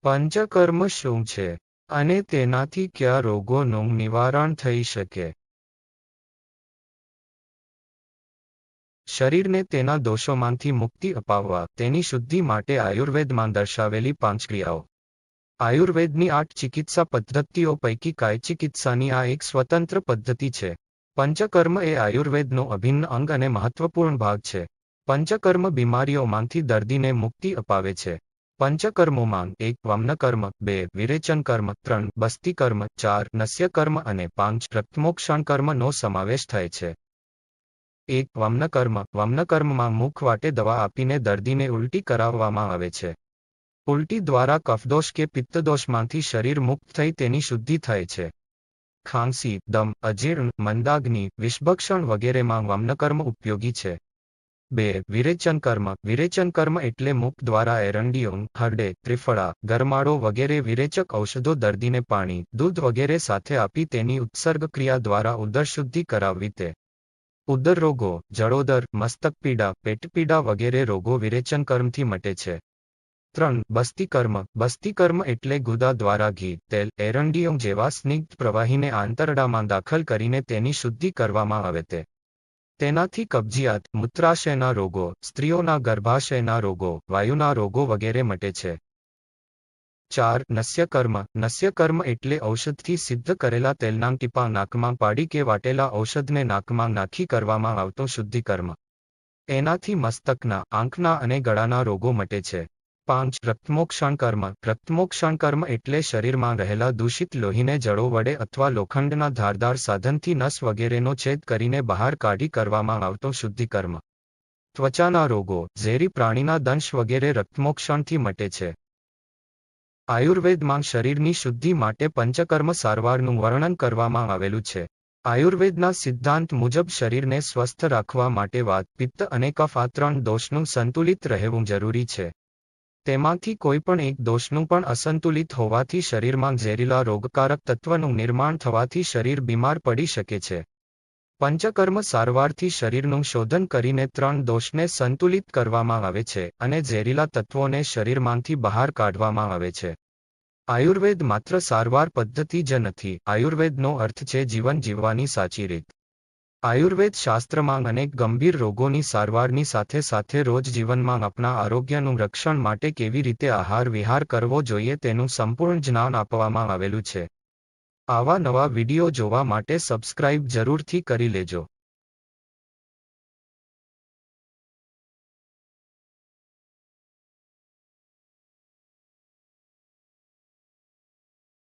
પંચકર્મ શું છે અને તેનાથી કયા રોગોનું નિવારણ થઈ શકે? શરીરને તેના દોષોમાંથી મુક્તિ અપાવવા તેની શુદ્ધિ માટે આયુર્વેદમાં દર્શાવેલી 5 ક્રિયાઓ. આયુર્વેદની 8 ચિકિત્સા પદ્ધતિઓ પૈકી કાય ચિકિત્સાની આ એક સ્વતંત્ર પદ્ધતિ છે. પંચકર્મ એ આયુર્વેદનો અભિન્ન અંગ અને મહત્વપૂર્ણ ભાગ છે. પંચકર્મ બીમારીઓમાંથી દર્દીને મુક્તિ અપાવે છે. પંચકર્મોમાં 1. વામનકર્મ, 2. વિરેચનકર્મ, 3. બસ્તિકર્મ, 4. નસ્યકર્મ અને 5. રક્તમોક્ષણકર્મનો સમાવેશ થાય છે. 1. વામનકર્મ. વામનકર્મમાં મુખ વાટે દવા આપીને દર્દીને ઉલટી કરાવવામાં આવે છે. ઉલટી દ્વારા કફદોષ કે પિત્તદોષમાંથી શરીર મુક્ત થઈ તેની શુદ્ધિ થાય છે. ખાંસી, દમ, અજીર્ણ, મંદાગ્નિ, વિષભક્ષણ વગેરેમાં વામનકર્મ ઉપયોગી છે. 2. વિરેચનકર્મ. વિરેચનકર્મ એટલે મુખ દ્વારા એરંડીઓ, હરડે, ત્રિફળા, ગરમાળો વગેરે વિરેચક ઔષધો દર્દીને પાણી, દૂધ વગેરે સાથે આપી તેની ઉત્સર્ગ ક્રિયા દ્વારા ઉદરશુદ્ધિ કરાવવી તે. ઉદર રોગો, જળોદર, મસ્તકપીડા, પેટપીડા વગેરે રોગો વિરેચનકર્મથી મટે છે. 3. બસ્તિકર્મ. બસ્તિકર્મ એટલે ગુદા દ્વારા ઘી, તેલ, એરંડીઓ જેવા સ્નિગ્ધ પ્રવાહીને આંતરડામાં દાખલ કરીને તેની શુદ્ધિ કરવામાં આવે તે. તેનાથી કબજિયાત, મૂત્રાશયના રોગો, સ્ત્રીઓના ગર્ભાશયના રોગો, વાયુના રોગો વગેરે મટે છે. 4. નસ્યકર્મ. નસ્યકર્મ એટલે ઔષધથી સિદ્ધ કરેલા તેલના ટીપાં નાકમાં પાડી કે વાટેલા ઔષધને નાકમાં નાખી કરવામાં આવતું શુદ્ધિકર્મ. એનાથી મસ્તકના, આંખના અને ગળાના રોગો મટે છે. 5. રક્તમોક્ષણકર્મ. રક્તમોક્ષણકર્મ એટલે શરીરમાં રહેલા દૂષિત લોહીને જળો વડે અથવા લોખંડના ધારદાર સાધનથી નસ વગેરેનો છેદ કરીને બહાર કાઢી કરવામાં આવતો શુદ્ધિકર્મ. ત્વચાના રોગો, ઝેરી પ્રાણીના દંશ વગેરે રક્તમોક્ષણથી મટે છે. આયુર્વેદમાં શરીરની શુદ્ધિ માટે પંચકર્મ સારવારનું વર્ણન કરવામાં આવેલું છે. આયુર્વેદના સિદ્ધાંત મુજબ શરીરને સ્વસ્થ રાખવા માટે વાત, પિત્ત અને કફ આ 3 દોષનું સંતુલિત રહેવું જરૂરી છે. તેમાંથી કોઈ પણ એક દોષનું પણ અસંતુલિત હોવાથી શરીરમાં ઝેરીલા રોગકારક તત્વનું નિર્માણ થવાથી શરીર બીમાર પડી શકે છે. પંચકર્મ સારવારથી શરીરનું શોધન કરીને 3 દોષને સંતુલિત કરવામાં આવે છે અને ઝેરીલા તત્વોને શરીરમાંથી બહાર કાઢવામાં આવે છે. આયુર્વેદ માત્ર સારવાર પદ્ધતિ જ નથી. આયુર્વેદનો અર્થ છે જીવન જીવવાની સાચી રીત. આયુર્વેદ શાસ્ત્રમાં અનેક ગંભીર રોગોની સારવારની સાથે સાથે રોજ જીવનમાં આપણા આરોગ્યનું રક્ષણ માટે કેવી રીતે આહાર વિહાર કરવો જોઈએ તેનું સંપૂર્ણ જ્ઞાન આપવામાં આવેલું છે. આવા નવા વિડિયો જોવા માટે સબસ્ક્રાઇબ જરૂરથી કરી લેજો.